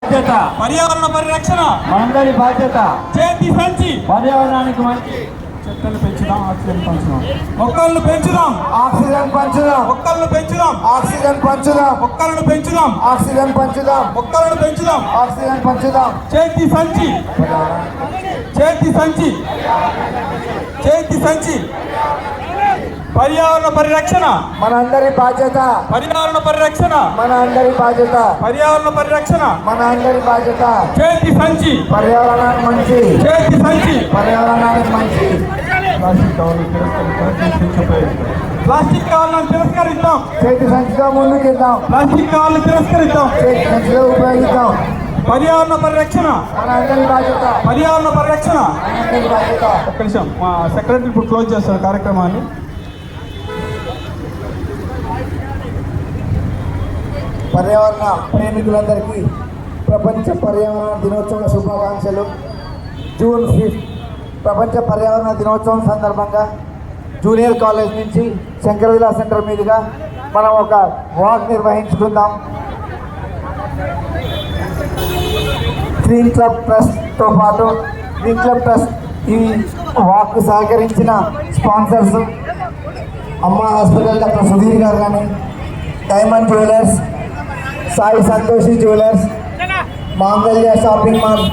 బాధ్యత పర్యావరణ పరిరక్షణ మనందరి బాధ్యత. చేతి సంచి పర్యావరణానికి మంచి చెట్లను పెంచుదాం, ఆక్సిజన్ పంచుదాం. మొక్కలను పెంచుదాం, ఆక్సిజన్ పంచుదాం. మొక్కలను పెంచుదాం, ఆక్సిజన్ పంచుదాం. మొక్కలను పెంచుదాం, ఆక్సిజన్ పంచుదాం. మొక్కలను పెంచుదాం. ఆక్సిజన్ పంచుదాం. చేతి సంచి చేతి సంచి చేతి సంచి పర్యావరణ పరిరక్షణ మనందరి బాధ్యత. పర్యావరణ పరిరక్షణ మనందరి బాధ్యత. పర్యావరణ పరిరక్షణ మనందరి బాధ్యత. చేతి సంచి పర్యావరణానికి మంచి. చేతి సంచి పర్యావరణానికి మంచి. ప్లాస్టిక్ కవర్లను తిరస్కరిద్దాం. చేతి సంచితో ముందుకిద్దాం. ప్లాస్టిక్ కవర్లను తిరస్కరిద్దాం. చేతి సంచిలో ఉపయోగిద్దాం. పర్యావరణ పరిరక్షణ మనందరి బాధ్యత. పర్యావరణ పరిరక్షణ. మనందరి బాధ్యత. ఒక్క నిమిషం, మా సెక్రటరీ ఇప్పుడు క్లోజ్ చేస్తారు కార్యక్రమాన్ని. పర్యావరణ ప్రేమికులందరికీ ప్రపంచ పర్యావరణ దినోత్సవ శుభాకాంక్షలు. జూన్ 5 ప్రపంచ పర్యావరణ దినోత్సవం సందర్భంగా జూనియర్ కాలేజ్ నుంచి శంకరవిలా సెంటర్ మీదుగా మనం ఒక వాక్ నిర్వహించుకుందాం. గ్రీన్ క్లబ్ ట్రస్ట్తో పాటు గ్రీన్ క్లబ్ ట్రస్ట్ ఈ వాక్ సహకరించిన స్పాన్సర్స్ అమ్మ హాస్పిటల్ డాక్టర్ సుధీర్ గారు కానీ, diamond jewellers, Sai Santoshi jewellers, మాంగళ్య షాపింగ్ మాల్,